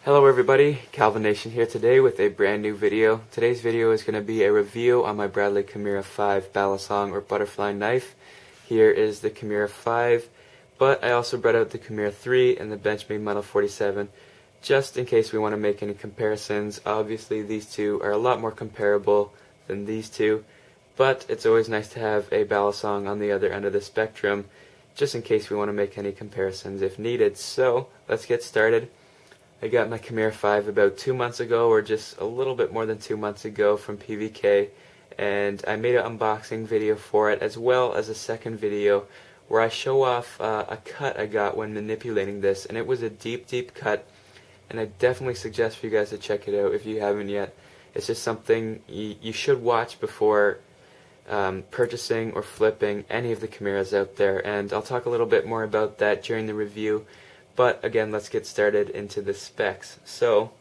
Hello everybody, CalviNNatioN here today with a brand new video. Today's video is going to be a review on my Bradley Kimura 5 Balisong or butterfly knife. Here is the Kimura 5, but I also brought out the Kimura 3 and the Benchmade Model 47 just in case we want to make any comparisons. Obviously these two are a lot more comparable than these two, but it's always nice to have a Balisong on the other end of the spectrum just in case we want to make any comparisons if needed. So let's get started. I got my Kimura 5 about 2 months ago, or just a little bit more than 2 months ago from PVK, and I made an unboxing video for it as well as a second video where I show off a cut I got when manipulating this, and it was a deep cut, and I definitely suggest for you guys to check it out if you haven't yet. It's just something you should watch before purchasing or flipping any of the Kimuras out there, and I'll talk a little bit more about that during the review. But again, let's get started into the specs. So,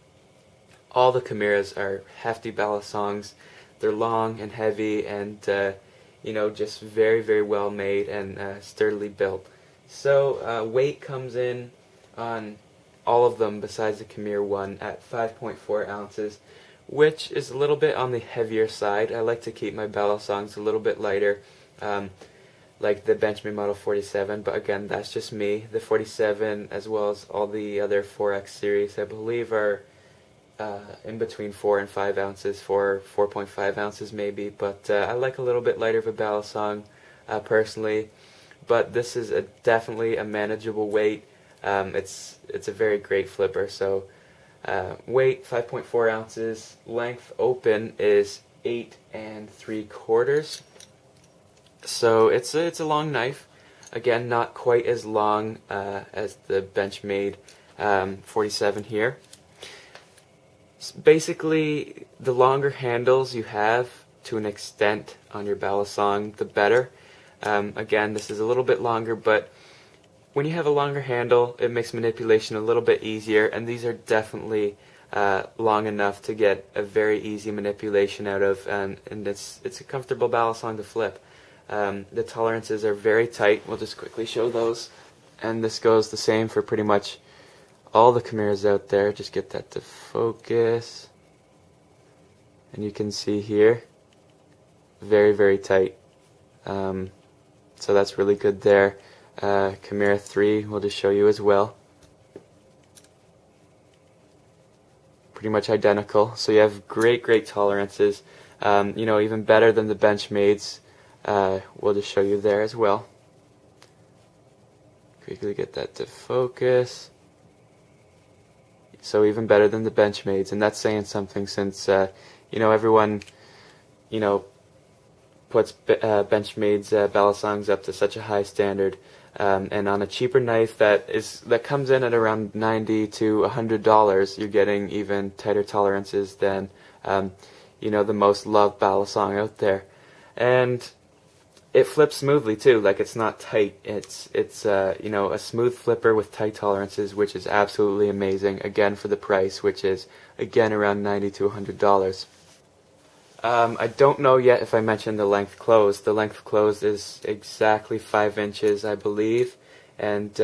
all the Kimuras are hefty Balisongs. They're long and heavy and, just very well made and sturdily built. So, weight comes in on all of them besides the Kimura 1 at 5.4 ounces, which is a little bit on the heavier side. I like to keep my Balisongs a little bit lighter. Like the Benchmade Model 47, but again, that's just me. The 47, as well as all the other 4X series, I believe are in between 4 and 5 ounces, 4.5 ounces maybe, but I like a little bit lighter of a Balisong personally, but this is definitely a manageable weight. It's a very great flipper. So weight 5.4 ounces, length open is 8 3/4. So it's a long knife. Again, not quite as long as the Benchmade 47 here. Basically, the longer handles you have to an extent on your Balisong, the better. Again, this is a little bit longer, but when you have a longer handle, it makes manipulation a little bit easier, and these are definitely long enough to get a very easy manipulation out of, and it's a comfortable Balisong to flip. The tolerances are very tight. We'll just quickly show those, and this goes the same for pretty much all the Kimuras out there. Just get that to focus, and you can see here, very tight. So that's really good there. Kimura 3 we'll just show you as well. Pretty much identical. So you have great tolerances. Even better than the Benchmades. We'll just show you there as well. Quickly get that to focus. So even better than the Benchmades, and that's saying something since everyone puts Benchmade's Balisongs up to such a high standard, and on a cheaper knife that comes in at around $90 to $100, you're getting even tighter tolerances than the most loved Balisong out there. And it flips smoothly too. Like, it's not tight. It's a smooth flipper with tight tolerances, which is absolutely amazing. Again, for the price, which is again around $90 to $100. I don't know yet if I mentioned the length closed. The length closed is exactly 5 inches, I believe. And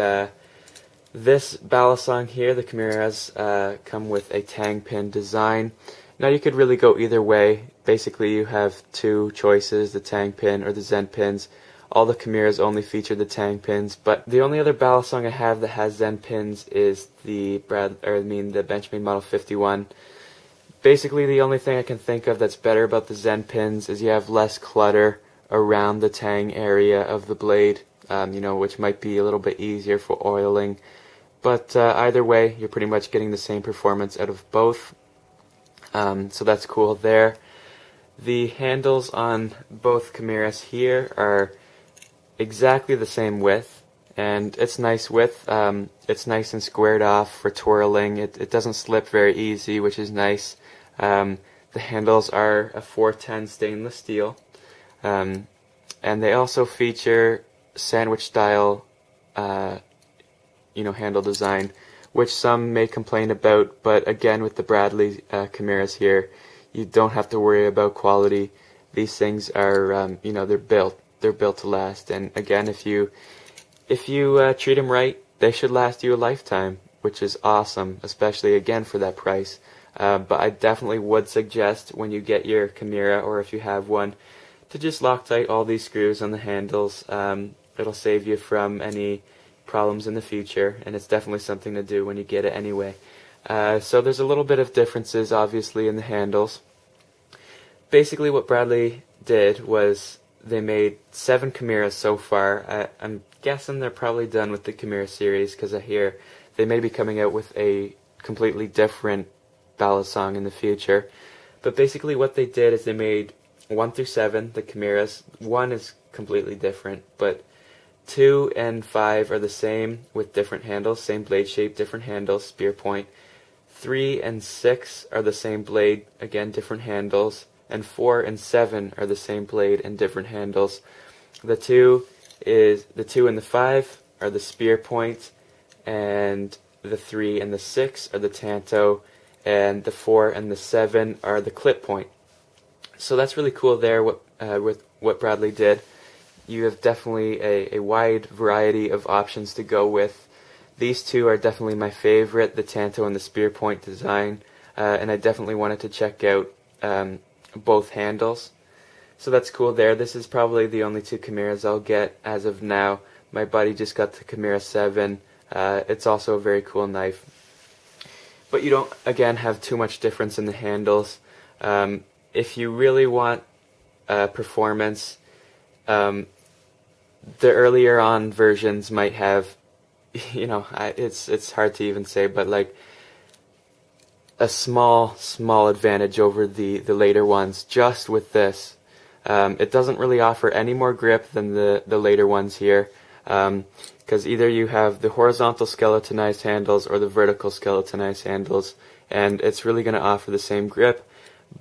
this Balisong here, the Kimuras, come with a tang pin design. Now, you could really go either way. Basically, you have two choices, the tang pin or the Zen pins. All the Kimuras only feature the tang pins, but the only other Balisong I have that has Zen pins is the Benchmade Model 51. Basically, the only thing I can think of that's better about the Zen pins is you have less clutter around the tang area of the blade, which might be a little bit easier for oiling. But either way, you're pretty much getting the same performance out of both. So that's cool there. The handles on both Kimuras here are exactly the same width, and it's nice width. It's nice and squared off for twirling. It doesn't slip very easy, which is nice. The handles are a 410 stainless steel, and they also feature sandwich style handle design, which some may complain about, but again, with the Bradley Kimuras here, you don't have to worry about quality. These things are, they're built to last, and again, if you treat them right, they should last you a lifetime. which is awesome, especially again for that price. But I definitely would suggest when you get your Kimura, or if you have one, to just Loctite all these screws on the handles. It'll save you from any problems in the future, and it's definitely something to do when you get it anyway. So there's a little bit of differences obviously in the handles. Basically what Bradley did was they made 7 Kimuras so far. I'm guessing they're probably done with the Kimura series, because I hear they may be coming out with a completely different Balisong in the future. But basically what they did is they made 1 through 7, the Kimuras. 1 is completely different, but 2 and 5 are the same with different handles, same blade shape, different handles, spear point. 3 and 6 are the same blade, again different handles, and 4 and 7 are the same blade and different handles. The 2 and the 5 are the spear point, and the 3 and the 6 are the tanto, and the 4 and the 7 are the clip point. So that's really cool there with what Bradley did. You have definitely a wide variety of options to go with. These two are definitely my favorite, the tanto and the spear point design, and I definitely wanted to check out both handles. So that's cool there. This is probably the only 2 Kimuras I'll get as of now. My buddy just got the Kimura 7. It's also a very cool knife. But you don't, again, have too much difference in the handles. If you really want performance, the earlier on versions might have, it's hard to even say, but like a small advantage over the later ones just with this. It doesn't really offer any more grip than the later ones here, because either you have the horizontal skeletonized handles or the vertical skeletonized handles, and it's really going to offer the same grip.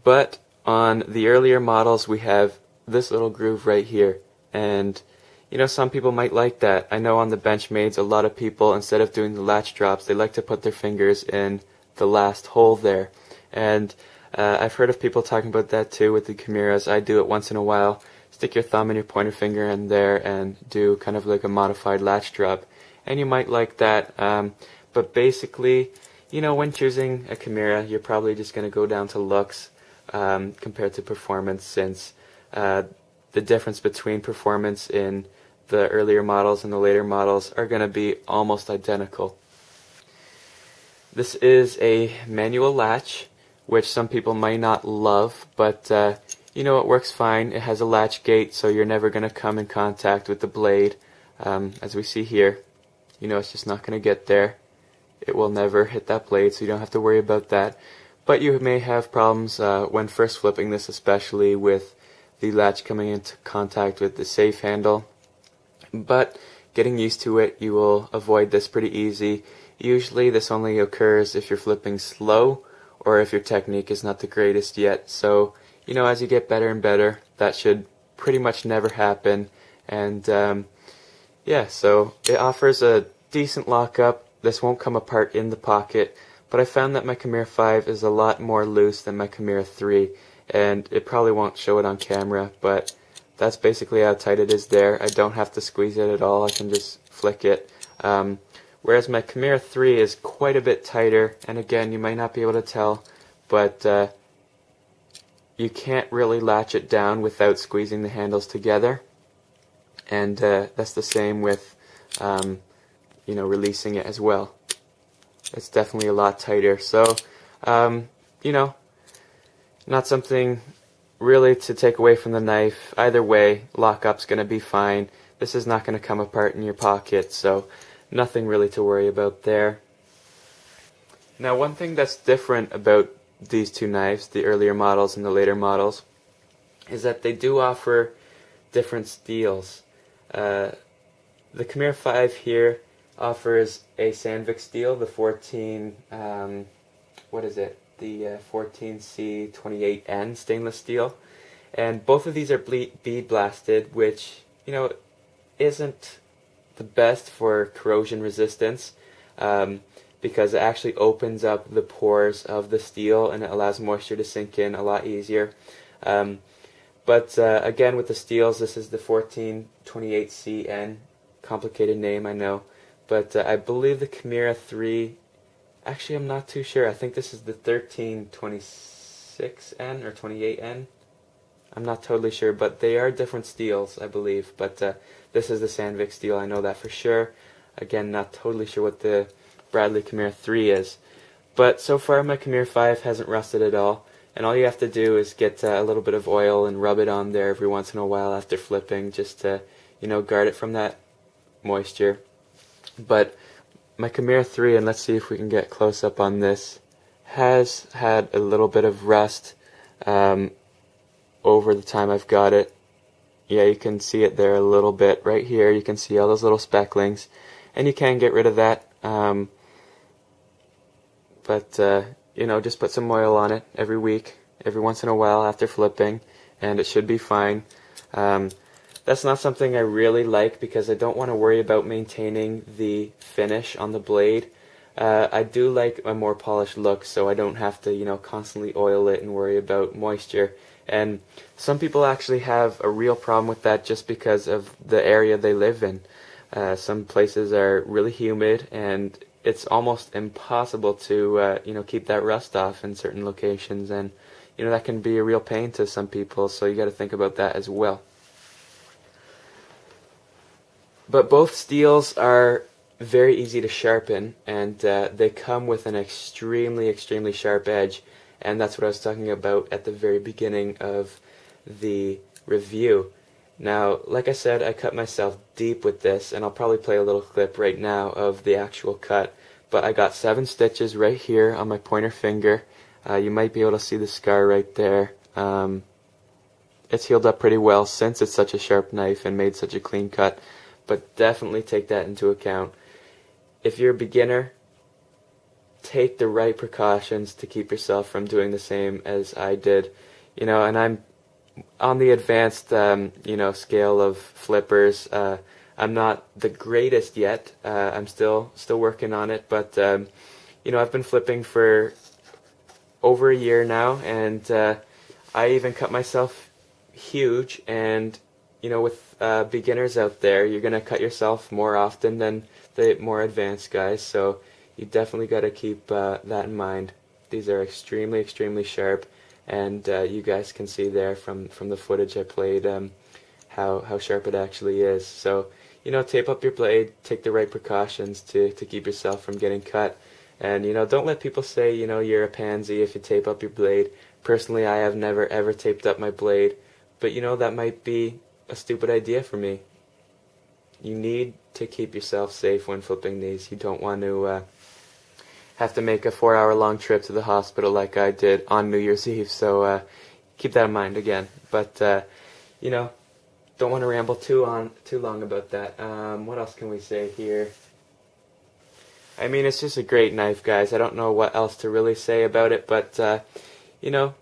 But on the earlier models we have this little groove right here, and some people might like that. I know on the Benchmades a lot of people, instead of doing the latch drops, they like to put their fingers in the last hole there, and I've heard of people talking about that too with the Kimuras. I do it once in a while. Stick your thumb and your pointer finger in there and do kind of like a modified latch drop, and you might like that. But basically, when choosing a Kimura, you're probably just going to go down to looks compared to performance, since the difference between performance in the earlier models and the later models are going to be almost identical. This is a manual latch, which some people might not love, but it works fine. It has a latch gate, so you're never going to come in contact with the blade. As we see here, it's just not going to get there. It will never hit that blade, so you don't have to worry about that. But you may have problems when first flipping this, especially with the latch coming into contact with the safe handle. But getting used to it, you will avoid this pretty easy. Usually this only occurs if you're flipping slow or if your technique is not the greatest yet. So, as you get better and better, that should pretty much never happen. And yeah, so it offers a decent lockup. This won't come apart in the pocket, but I found that my Kimura 5 is a lot more loose than my Kimura 3, and it probably won't show it on camera, but that's basically how tight it is there. I don't have to squeeze it at all. I can just flick it. Whereas my Kimura 3 is quite a bit tighter, and again, you might not be able to tell, but you can't really latch it down without squeezing the handles together. And that's the same with releasing it as well. It's definitely a lot tighter. So, not something really to take away from the knife. Either way, lockup's going to be fine. This is not going to come apart in your pocket, so nothing really to worry about there. Now, one thing that's different about these two knives, the earlier models and the later models, is that they do offer different steels. The Kimura 5 here offers a Sandvik steel, the 14C28N stainless steel, and both of these are bead blasted, which isn't the best for corrosion resistance, because it actually opens up the pores of the steel and it allows moisture to sink in a lot easier. But again, with the steels, this is the 1428CN, complicated name, I know, but I believe the Kimura 3 Actually, I'm not too sure. I think this is the 1326N or 28N. I'm not totally sure, but they are different steels, I believe. But this is the Sandvik steel, I know that for sure. Again, not totally sure what the Bradley Kimura 3 is. But so far my Kimura 5 hasn't rusted at all. And all you have to do is get a little bit of oil and rub it on there every once in a while after flipping, just to, you know, guard it from that moisture. But my Kimura 3, and let's see if we can get close up on this, has had a little bit of rust over the time I've got it. Yeah, you can see it there a little bit. Right here you can see all those little specklings, and you can get rid of that. You know, just put some oil on it every week, every once in a while after flipping, and it should be fine. That's not something I really like because I don't want to worry about maintaining the finish on the blade. I do like a more polished look, so I don't have to, you know, constantly oil it and worry about moisture. And some people actually have a real problem with that just because of the area they live in. Some places are really humid, and it's almost impossible to you know, keep that rust off in certain locations, and you know, that can be a real pain to some people, so you got to think about that as well. But both steels are very easy to sharpen, and they come with an extremely sharp edge, and that's what I was talking about at the very beginning of the review. Now, like I said, I cut myself deep with this, and I'll probably play a little clip right now of the actual cut. But I got 7 stitches right here on my pointer finger. You might be able to see the scar right there. It's healed up pretty well since it's such a sharp knife and made such a clean cut. But definitely take that into account. If you're a beginner, take the right precautions to keep yourself from doing the same as I did. You know, and I'm on the advanced you know, scale of flippers. I'm not the greatest yet. I'm still working on it, but you know, I've been flipping for over a year now, and I even cut myself huge. And you know, with beginners out there, you're gonna cut yourself more often than the more advanced guys, so you definitely got to keep that in mind. These are extremely sharp, and you guys can see there from the footage I played how sharp it actually is. So, you know, tape up your blade, take the right precautions to keep yourself from getting cut, and you know, don't let people say, you know, you're a pansy if you tape up your blade. Personally, I have never ever taped up my blade, but you know, that might be a stupid idea for me. You need to keep yourself safe when flipping these. You don't want to have to make a 4-hour-long trip to the hospital like I did on New Year's Eve, so keep that in mind again. But you know, don't want to ramble too long about that. What else can we say here? I mean, it's just a great knife, guys. I don't know what else to really say about it, but you know,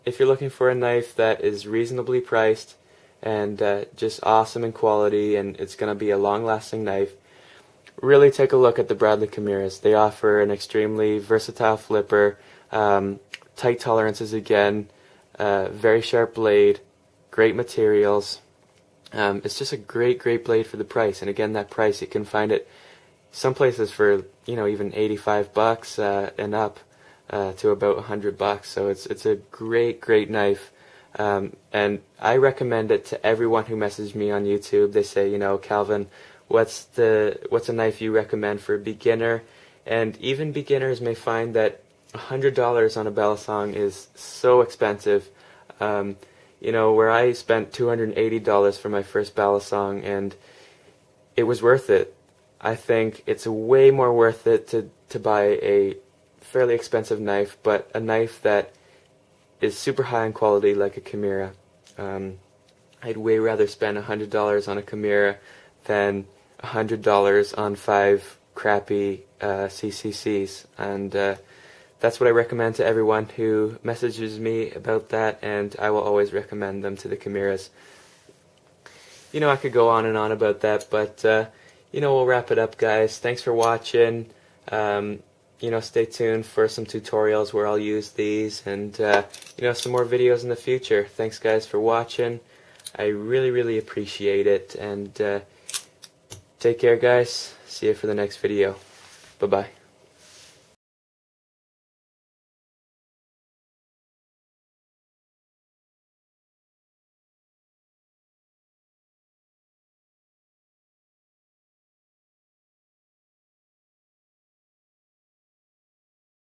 if you're looking for a knife that is reasonably priced and just awesome in quality, and it's going to be a long-lasting knife, really take a look at the Bradley Kimuras. They offer an extremely versatile flipper, tight tolerances again, very sharp blade, great materials. It's just a great blade for the price. And again, that price, you can find it some places for, you know, even $85 and up to about $100. So it's a great knife. And I recommend it to everyone who messaged me on YouTube. They say, you know, Calvin, what's a knife you recommend for a beginner? And even beginners may find that $100 on a bali-song is so expensive. You know, where I spent $280 for my first bali-song, and it was worth it. I think it's way more worth it to buy a fairly expensive knife, but a knife that is super high in quality like a Kimura. I'd way rather spend $100 on a Kimura than $100 on 5 crappy CCCs, and that's what I recommend to everyone who messages me about that, and I will always recommend them to the Kimuras. You know, I could go on and on about that, but you know, we'll wrap it up, guys. Thanks for watching. You know, stay tuned for some tutorials where I'll use these, and you know, some more videos in the future. Thanks, guys, for watching. I really appreciate it, and take care, guys. See you for the next video. Bye-bye.